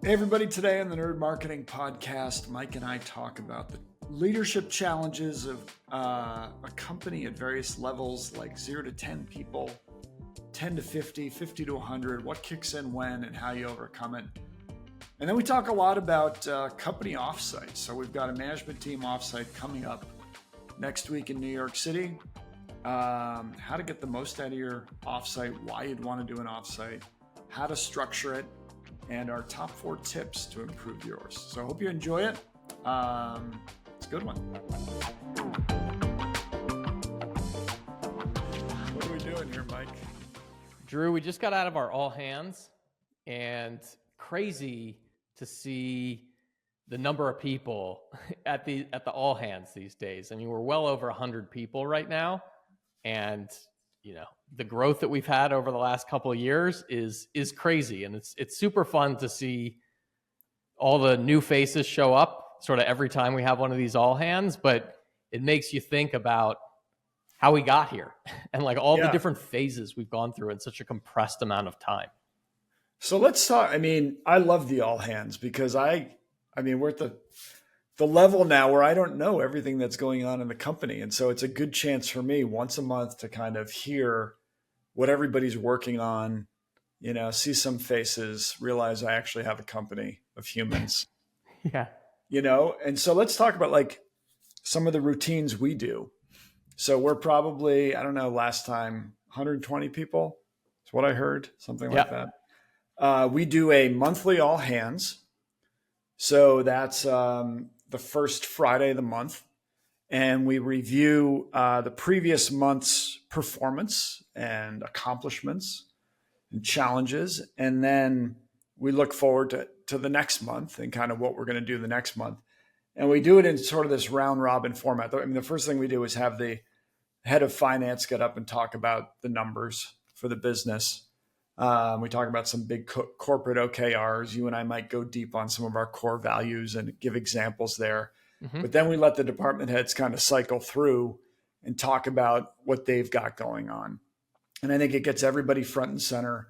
Hey everybody, today on the Nerd Marketing Podcast, Mike and I talk about the leadership challenges of a company at various levels, like 0 to 10 people, 10 to 50, 50 to 100, what kicks in when and how you overcome it. And then we talk a lot about company offsites. So we've got a management team offsite coming up next week in New York City. How to get the most out of your offsite, why you'd want to do an offsite, how to structure it, and our top 4 tips to improve yours. So I hope you enjoy it. It's a good one. What are we doing here, Mike? Drew, we just got out of our all hands, and crazy to see the number of people at the all hands these days. I mean, we're well over 100 people right now, and the growth that we've had over the last couple of years is crazy. And it's super fun to see all the new faces show up sort of every time we have one of these all hands, but it makes you think about how we got here and like all the different phases we've gone through in such a compressed amount of time. So let's talk. I mean, I love the all hands because I mean, we're at the level now where I don't know everything that's going on in the company. And so it's a good chance for me once a month to kind of hear what everybody's working on, see some faces, realize I actually have a company of humans. Yeah. And so let's talk about like some of the routines we do. So we're probably, I don't know, last time 120 people. That's what I heard, something like that. We do a monthly all hands. So that's the first Friday of the month. And we review the previous month's performance and accomplishments and challenges. And then we look forward to the next month and kind of what we're going to do the next month. And we do it in sort of this round robin format. I mean, the first thing we do is have the head of finance get up and talk about the numbers for the business. We talk about some big corporate OKRs. You and I might go deep on some of our core values and give examples there. Mm-hmm. But then we let the department heads kind of cycle through and talk about what they've got going on. And I think it gets everybody front and center,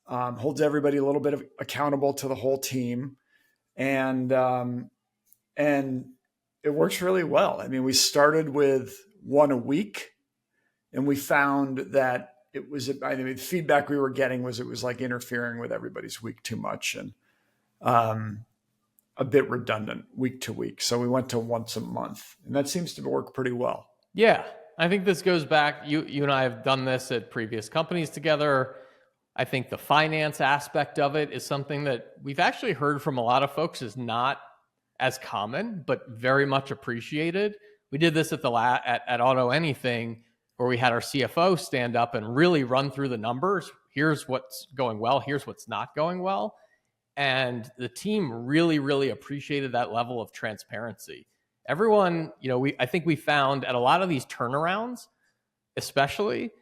holds everybody a little bit accountable to the whole team. And it works really well. I mean, we started with one a week and we found that the feedback we were getting was it was like interfering with everybody's week too much and a bit redundant week to week. So we went to once a month, and that seems to work pretty well. Yeah, I think this goes back. You and I have done this at previous companies together. I think the finance aspect of it is something that we've actually heard from a lot of folks is not as common, but very much appreciated. We did this at at Auto Anything, where we had our CFO stand up and really run through the numbers. Here's what's going well. Here's what's not going well. And the team really, really appreciated that level of transparency. Everyone, I think we found at a lot of these turnarounds, especially,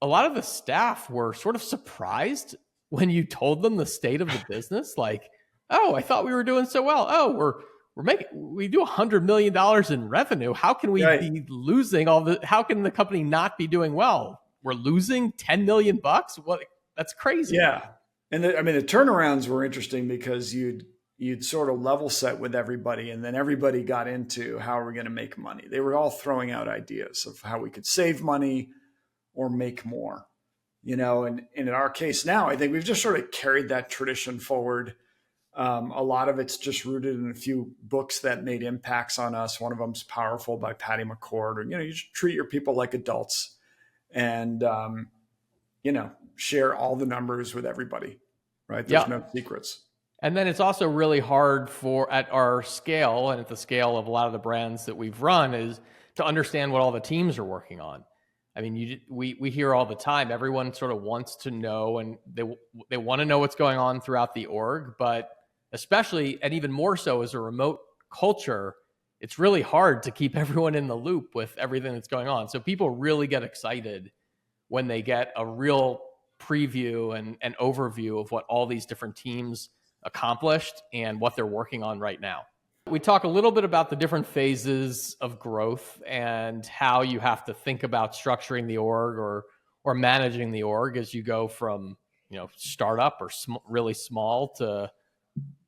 a lot of the staff were sort of surprised when you told them the state of the business. Like, oh, I thought we were doing so well. Oh, we do $100 million in revenue. How can we be losing how can the company not be doing well? We're losing $10 million. What? That's crazy. Yeah. And the turnarounds were interesting because you'd sort of level set with everybody, and then everybody got into how are we going to make money. They were all throwing out ideas of how we could save money or make more, and in our case now, I think we've just sort of carried that tradition forward. A lot of it's just rooted in a few books that made impacts on us. One of them's Powerful by Patty McCord. Or, you just treat your people like adults and, share all the numbers with everybody, right? There's no secrets. And then it's also really hard at our scale and at the scale of a lot of the brands that we've run is to understand what all the teams are working on. I mean, we hear all the time, everyone sort of wants to know, and they want to know what's going on throughout the org, but especially, and even more so as a remote culture, it's really hard to keep everyone in the loop with everything that's going on. So people really get excited when they get a real preview and an overview of what all these different teams accomplished and what they're working on right now. We talk a little bit about the different phases of growth and how you have to think about structuring the org or managing the org as you go from, startup or really small to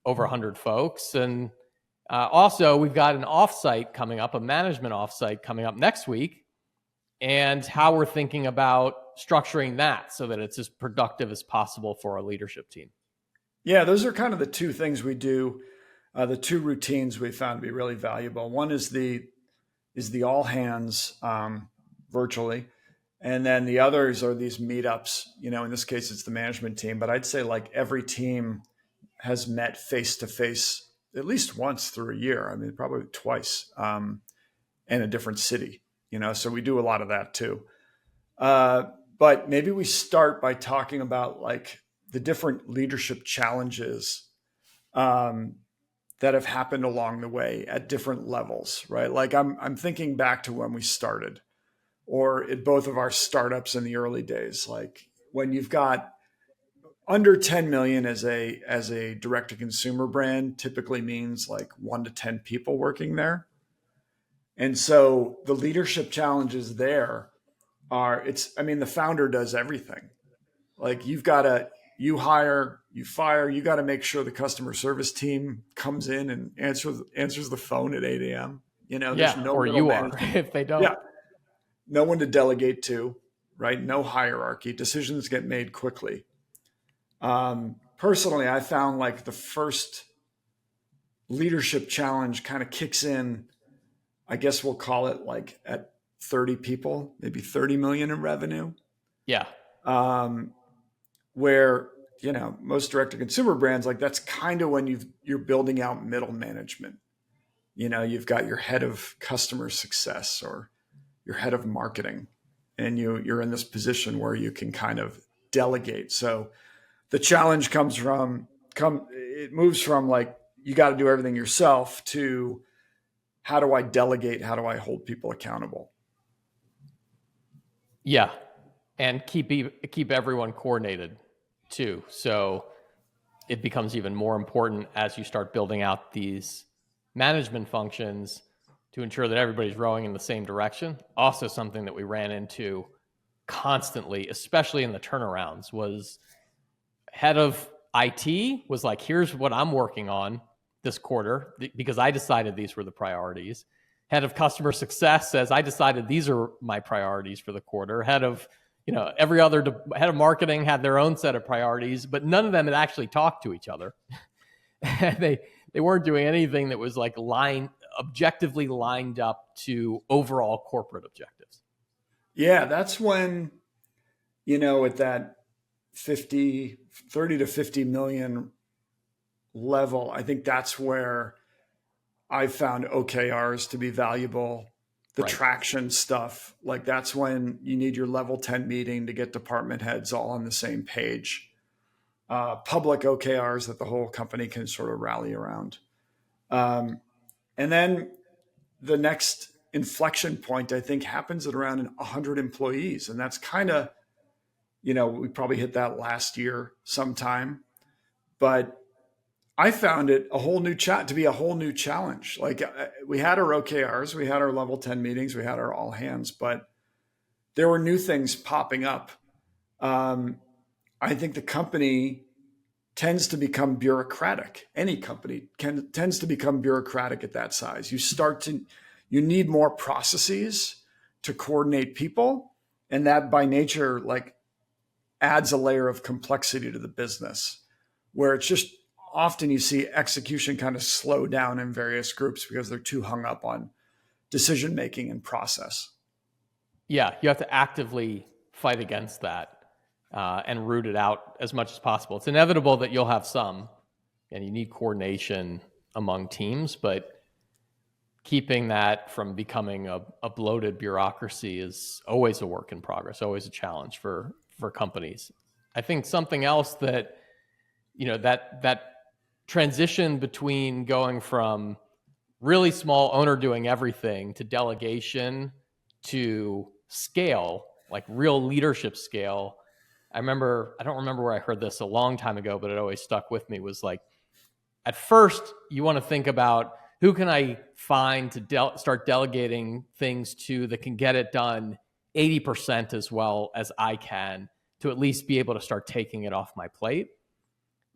over 100 folks. And also, we've got an offsite coming up, a management offsite coming up next week, and how we're thinking about structuring that so that it's as productive as possible for our leadership team. Yeah, those are kind of the two things we do. The two routines we found to be really valuable. One is the all hands virtually, and then the others are these meetups. In this case, it's the management team, but I'd say like every team has met face to face at least once through a year. I mean, probably twice in a different city. So we do a lot of that too. But maybe we start by talking about like the different leadership challenges that have happened along the way at different levels, right? Like I'm thinking back to when we started, or at both of our startups in the early days. Like when you've got under 10 million as a direct to consumer brand, typically means like 1 to 10 people working there. And so the leadership challenges there are the founder does everything. Like you hire, you fire, you got to make sure the customer service team comes in and answers the phone at 8 a.m. There's no or middle you are management. if they don't. Yeah. No one to delegate to, right? No hierarchy. Decisions get made quickly. Personally, I found like the first leadership challenge kind of kicks in, I guess we'll call it like at 30 people, maybe 30 million in revenue. Yeah. Where, most direct to consumer brands, like that's kind of when you're building out middle management. You've got your head of customer success or your head of marketing, and you're in this position where you can kind of delegate. So the challenge it moves from like, you got to do everything yourself to how do I delegate? How do I hold people accountable? Yeah. And keep everyone coordinated too. So it becomes even more important as you start building out these management functions to ensure that everybody's rowing in the same direction. Also, something that we ran into constantly, especially in the turnarounds, was head of IT was like, here's what I'm working on this quarter because I decided these were the priorities. Head of customer success says, I decided these are my priorities for the quarter. Head of every other head of marketing had their own set of priorities, but none of them had actually talked to each other. they weren't doing anything that was like objectively lined up to overall corporate objectives. Yeah, that's when, at that 30 to 50 million level, I think that's where I found OKRs to be valuable. The Right. traction stuff, like that's when you need your level 10 meeting to get department heads all on the same page. Public OKRs that the whole company can sort of rally around. And then the next inflection point, I think, happens at around 100 employees. And that's kind of, we probably hit that last year sometime. But I found it to be a whole new challenge. Like we had our OKRs, we had our level 10 meetings, we had our all hands, but there were new things popping up. I think the company tends to become bureaucratic. Any company tends to become bureaucratic at that size. You need more processes to coordinate people. And that by nature, like adds a layer of complexity to the business where it's just often you see execution kind of slow down in various groups because they're too hung up on decision making and process. Yeah, you have to actively fight against that and root it out as much as possible. It's inevitable that you'll have some, and you need coordination among teams, but keeping that from becoming a bloated bureaucracy is always a work in progress, always a challenge for companies. I think something else that, that transition between going from really small owner doing everything to delegation to scale, like real leadership scale. I don't remember where I heard this a long time ago, but it always stuck with me, was like, at first you want to think about who can I find to start delegating things to that can get it done 80% as well as I can, to at least be able to start taking it off my plate.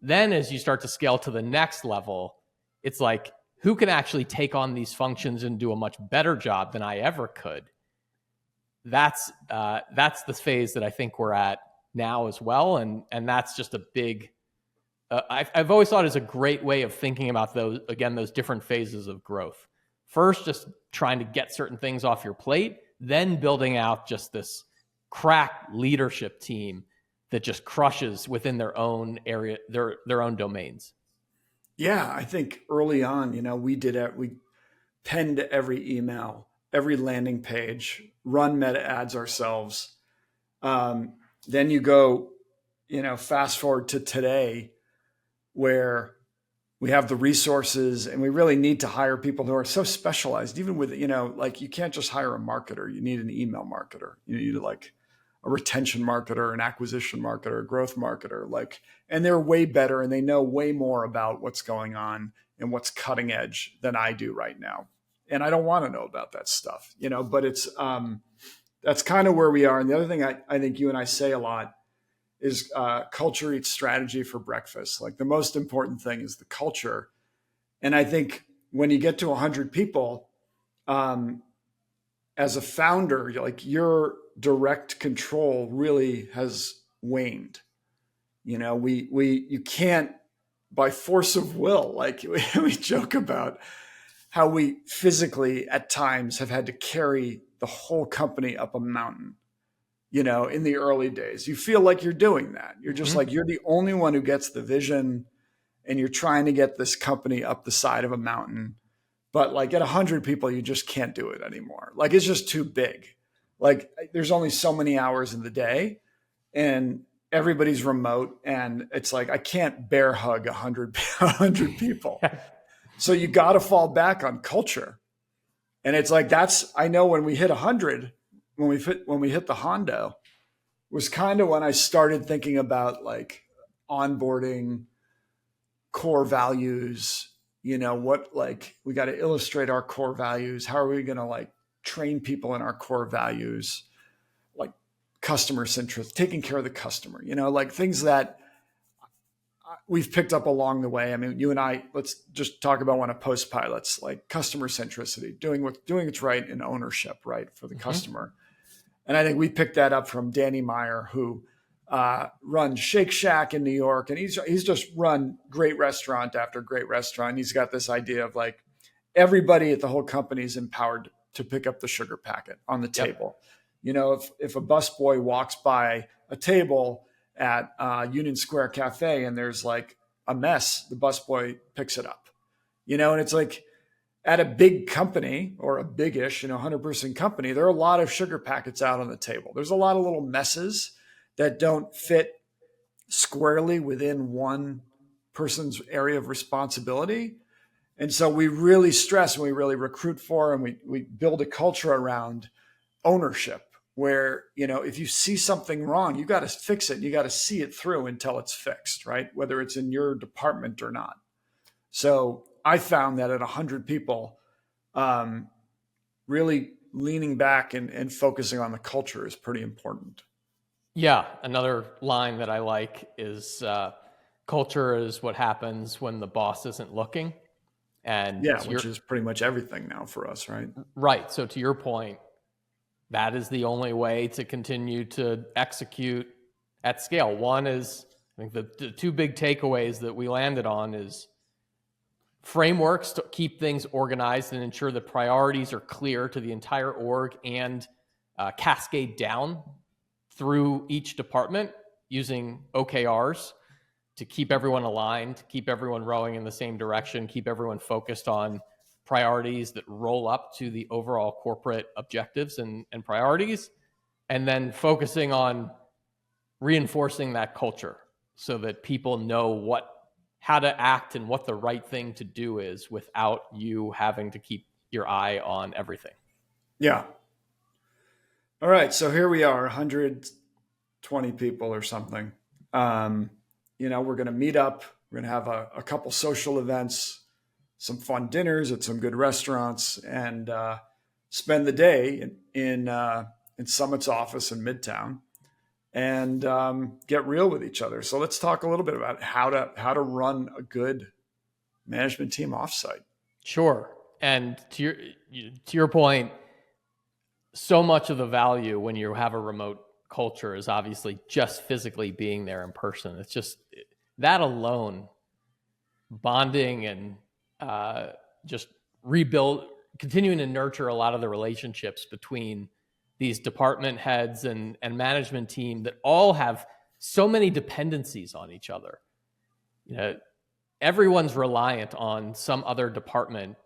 Then as you start to scale to the next level, it's like, who can actually take on these functions and do a much better job than I ever could? That's the phase that I think we're at now as well, and that's just a big. I've always thought is a great way of thinking about those different phases of growth. First, just trying to get certain things off your plate, then building out just this crack leadership team that just crushes within their own area, their own domains. Yeah, I think early on, we penned every email, every landing page, run meta ads ourselves. Then you go, fast forward to today, where we have the resources and we really need to hire people who are so specialized, even with, like you can't just hire a marketer. You need an email marketer. You need like a retention marketer, an acquisition marketer, a growth marketer, and they're way better and they know way more about what's going on and what's cutting edge than I do right now. And I don't want to know about that stuff, but that's kind of where we are. And the other thing I think you and I say a lot is culture eats strategy for breakfast. Like the most important thing is the culture. And I think when you get to 100 people, as a founder, your direct control really has waned. You can't, by force of will, like we joke about how we physically at times have had to carry the whole company up a mountain. In the early days, you feel like you're doing that. You're just like, you're the only one who gets the vision and you're trying to get this company up the side of a mountain. But like at 100 people, you just can't do it anymore. Like it's just too big. Like there's only so many hours in the day and everybody's remote. And it's like, I can't bear hug 100 people. So you got to fall back on culture. And it's like, I know when we hit 100, when we hit the Hondo, was kind of when I started thinking about like onboarding, core values, what, like, we got to illustrate our core values. How are we going to like train people in our core values, like customer centric, taking care of the customer, like things that we've picked up along the way. I mean, you and I, let's just talk about one of PostPilot's, like customer centricity, doing what's right and ownership, right, for the customer. And I think we picked that up from Danny Meyer, who runs Shake Shack in New York. And he's just run great restaurant after great restaurant. He's got this idea of like everybody at the whole company is empowered to pick up the sugar packet on the table. If a busboy walks by a table at Union Square Cafe and there's like a mess, the busboy picks it up, and it's like, at a big company or a big-ish, 100-person company, there are a lot of sugar packets out on the table. There's a lot of little messes that don't fit squarely within one person's area of responsibility. And so we really stress and we really recruit for, and we build a culture around ownership where, if you see something wrong, you got to fix it. You got to see it through until it's fixed, right? Whether it's in your department or not. So I found that at 100 people, really leaning back and focusing on the culture is pretty important. Yeah. Another line that I like is culture is what happens when the boss isn't looking. And yeah, which is pretty much everything now for us, right? Right. So to your point, that is the only way to continue to execute at scale. One is, I think the two big takeaways that we landed on is frameworks to keep things organized and ensure the priorities are clear to the entire org and cascade down through each department using OKRs to keep everyone aligned, keep everyone rowing in the same direction, keep everyone focused on priorities that roll up to the overall corporate objectives and priorities, and then focusing on reinforcing that culture so that people know how to act and what the right thing to do is without you having to keep your eye on everything. Yeah. All right. So here we are, 120 people or something. We're going to meet up. We're going to have a couple social events, some fun dinners at some good restaurants, and spend the day in Summit's office in Midtown. and get real with each other. So let's talk a little bit about how to run a good management team offsite. Sure. And to your point, so much of the value when you have a remote culture is obviously just physically being there in person. It's just that alone, bonding and just continuing to nurture a lot of the relationships between these department heads and management team that all have so many dependencies on each other. You know, everyone's reliant on some other department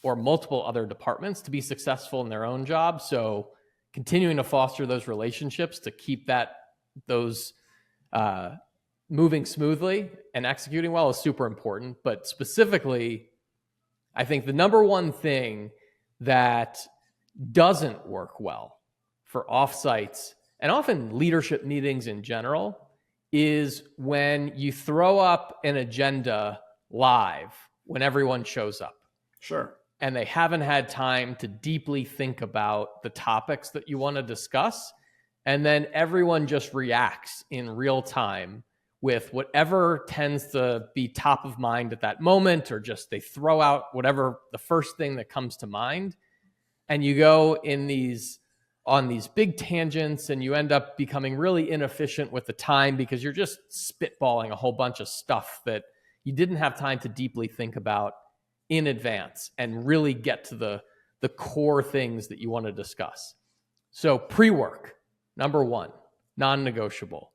or multiple other departments to be successful in their own job. So continuing to foster those relationships to keep those moving smoothly and executing well is super important. But specifically, I think the number one thing that doesn't work well for offsites and often leadership meetings in general is when you throw up an agenda live when everyone shows up. Sure. And they haven't had time to deeply think about the topics that you want to discuss. And then everyone just reacts in real time with whatever tends to be top of mind at that moment, or just they throw out whatever the first thing that comes to mind. And you go on these big tangents, and you end up becoming really inefficient with the time because you're just spitballing a whole bunch of stuff that you didn't have time to deeply think about in advance and really get to the core things that you want to discuss. So pre-work, number one, non-negotiable.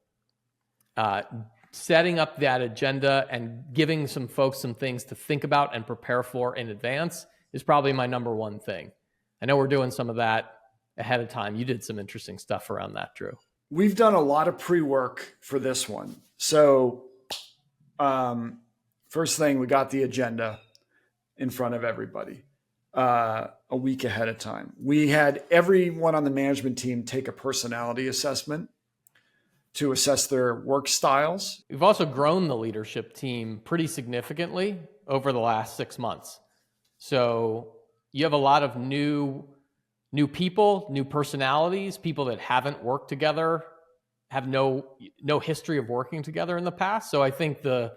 Setting up that agenda and giving some folks some things to think about and prepare for in advance is probably my number one thing. I know we're doing some of that ahead of time. You did some interesting stuff around that, Drew. We've done a lot of pre-work for this one. So first thing, we got the agenda in front of everybody a week ahead of time. We had everyone on the management team take a personality assessment to assess their work styles. We've also grown the leadership team pretty significantly over the last 6 months. So you have a lot of new people, new personalities, people that haven't worked together, have no history of working together in the past. So I think the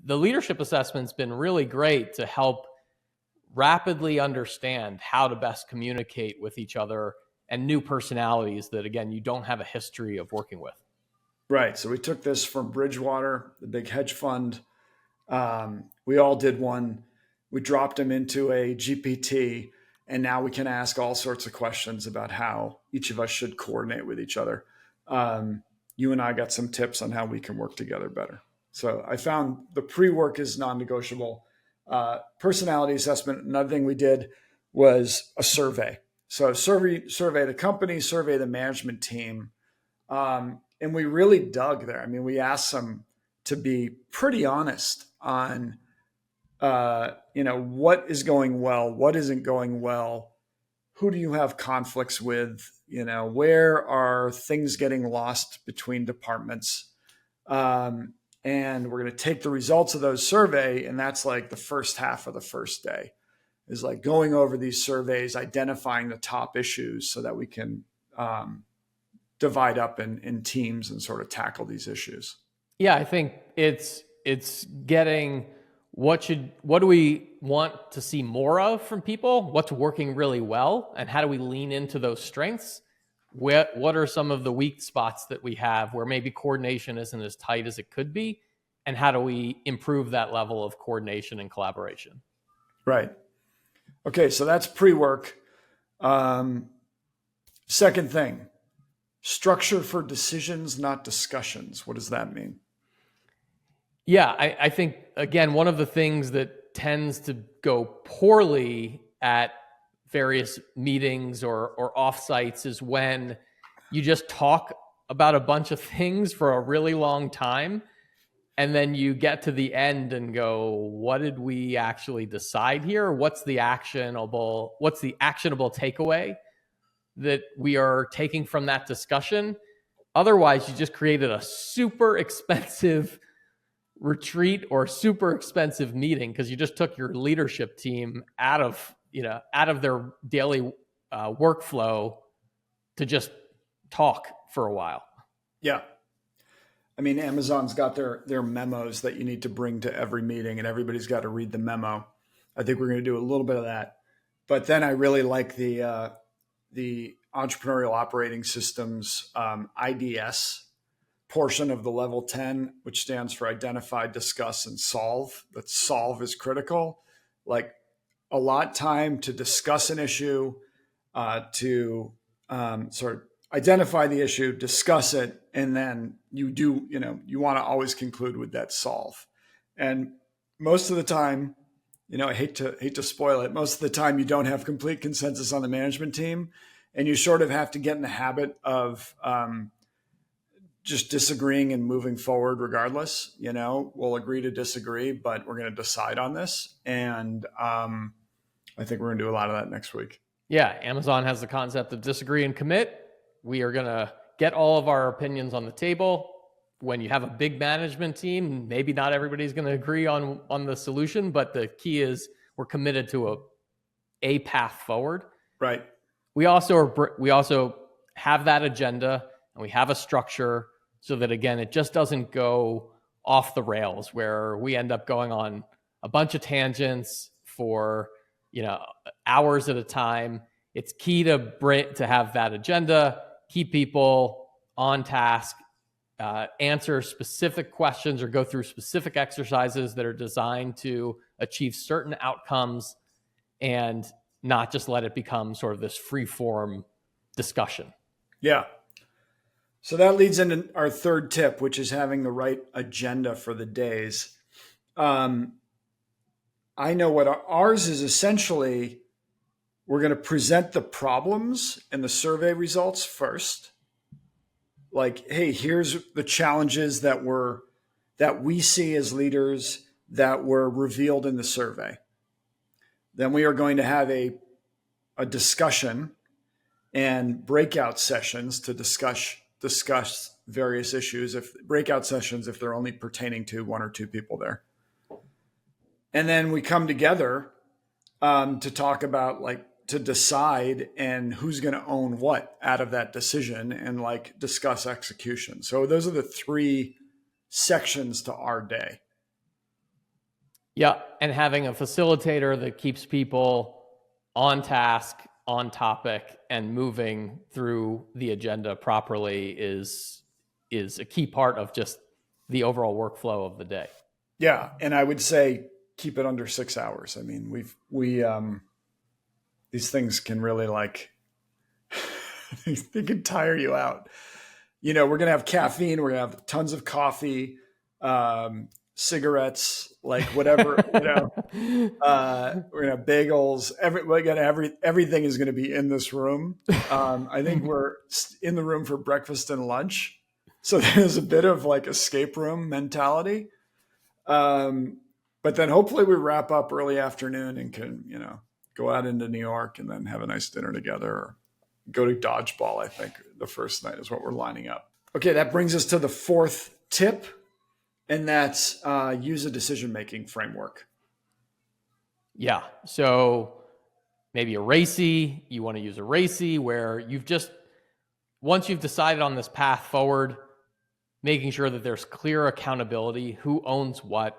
leadership assessment's been really great to help rapidly understand how to best communicate with each other and new personalities that, again, you don't have a history of working with. Right. So we took this from Bridgewater, the big hedge fund. We all did one. We dropped them into a GPT, and now we can ask all sorts of questions about how each of us should coordinate with each other. You and I got some tips on how we can work together better. So I found the pre-work is non-negotiable. Personality assessment, another thing we did was a survey. So survey the company, survey the management team. And we really dug there. I mean, we asked them to be pretty honest on, what is going well, what isn't going well, who do you have conflicts with, where are things getting lost between departments. And we're going to take the results of those survey, and that's like the first half of the first day is like going over these surveys, identifying the top issues so that we can divide up in teams and sort of tackle these issues. Yeah, I think it's getting what do we want to see more of from people? What's working really well, and how do we lean into those strengths? What are some of the weak spots that we have where maybe coordination isn't as tight as it could be, and how do we improve that level of coordination and collaboration? Right. Okay, so that's pre-work. Second thing, structure for decisions, not discussions. What does that mean? Yeah, I think, again, one of the things that tends to go poorly at various meetings or offsites is when you just talk about a bunch of things for a really long time, and then you get to the end and go, what did we actually decide here? What's the actionable takeaway that we are taking from that discussion? Otherwise, you just created a super expensive retreat or super expensive meeting because you just took your leadership team out of their daily workflow to just talk for a while. Yeah. I mean, Amazon's got their memos that you need to bring to every meeting, and everybody's got to read the memo. I think we're going to do a little bit of that, but then I really like the entrepreneurial operating systems IDS portion of the level 10, which stands for identify, discuss, and solve. That solve is critical. Like allot time to discuss an issue, to sort of identify the issue, discuss it, and then you want to always conclude with that solve. And most of the time, I hate to spoil it. Most of the time, you don't have complete consensus on the management team, and you sort of have to get in the habit of just disagreeing and moving forward regardless. We'll agree to disagree, but we're going to decide on this. And I think we're going to do a lot of that next week. Yeah, Amazon has the concept of disagree and commit. We are going to get all of our opinions on the table. When you have a big management team, maybe not everybody's going to agree on the solution, but the key is we're committed to a path forward. Right. We also have that agenda, and we have a structure so that, again, it just doesn't go off the rails where we end up going on a bunch of tangents for hours at a time. It's key to have that agenda, keep people on task, answer specific questions or go through specific exercises that are designed to achieve certain outcomes, and not just let it become sort of this free form discussion. Yeah. So that leads into our third tip, which is having the right agenda for the days. I know what ours is. Essentially, we're going to present the problems and the survey results first. Like, hey, here's the challenges that we see as leaders that were revealed in the survey. Then we are going to have a discussion and breakout sessions to discuss various issues. If breakout sessions, if they're only pertaining to one or two people there. And then we come together to talk about to decide and who's going to own what out of that decision and discuss execution. So those are the three sections to our day. Yeah. And having a facilitator that keeps people on task, on topic, and moving through the agenda properly is a key part of just the overall workflow of the day. Yeah. And I would say keep it under 6 hours. I mean, these things can really they can tire you out. We're going to have caffeine. We're going to have tons of coffee, cigarettes, whatever, we're going to have bagels. Everything is going to be in this room. I think we're in the room for breakfast and lunch. So there's a bit of escape room mentality. But then hopefully we wrap up early afternoon and can, go out into New York and then have a nice dinner together, or go to dodgeball. I think the first night is what we're lining up. Okay. That brings us to the fourth tip, and that's use a decision-making framework. Yeah. So maybe a RACI, you want to use a RACI where once you've decided on this path forward, making sure that there's clear accountability, who owns what,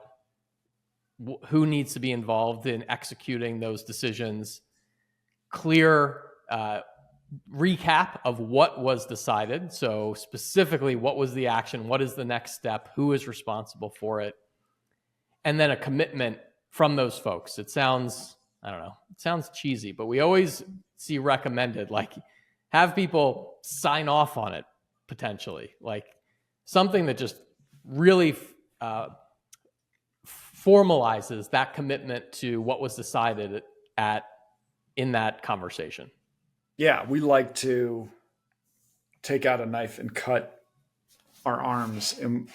who needs to be involved in executing those decisions, clear recap of what was decided. So specifically, what was the action? What is the next step? Who is responsible for it? And then a commitment from those folks. It sounds cheesy, but we always see recommended, have people sign off on it potentially, something that just really formalizes that commitment to what was decided in that conversation. Yeah, we like to take out a knife and cut our arms and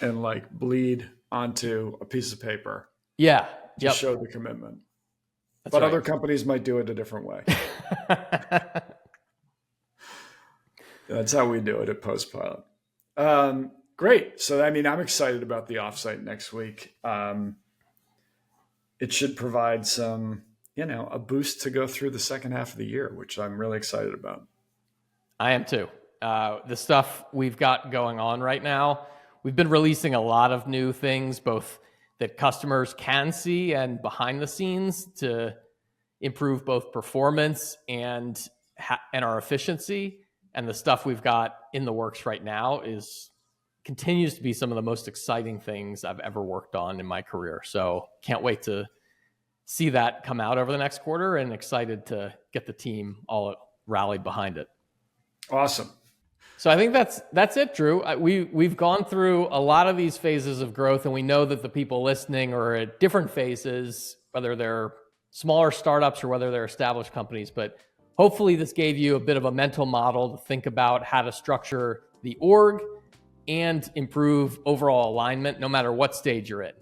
bleed onto a piece of paper. Yeah, to show the commitment. That's but right. Other companies might do it a different way. That's how we do it at PostPilot. Great. So, I'm excited about the offsite next week. It should provide some, a boost to go through the second half of the year, which I'm really excited about. I am too. The stuff we've got going on right now, we've been releasing a lot of new things, both that customers can see and behind the scenes, to improve both performance and our efficiency. And the stuff we've got in the works right now continues to be some of the most exciting things I've ever worked on in my career. So can't wait to see that come out over the next quarter, and excited to get the team all rallied behind it. Awesome. So I think that's it, Drew. We've gone through a lot of these phases of growth, and we know that the people listening are at different phases, whether they're smaller startups or whether they're established companies. But hopefully this gave you a bit of a mental model to think about how to structure the org and improve overall alignment, no matter what stage you're in.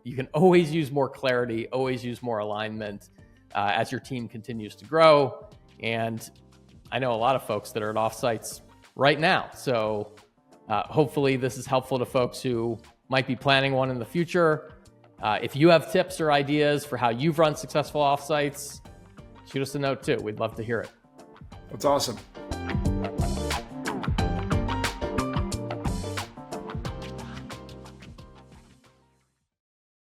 You can always use more clarity, always use more alignment as your team continues to grow. And I know a lot of folks that are at offsites right now. So hopefully this is helpful to folks who might be planning one in the future. If you have tips or ideas for how you've run successful offsites, shoot us a note too. We'd love to hear it. That's awesome.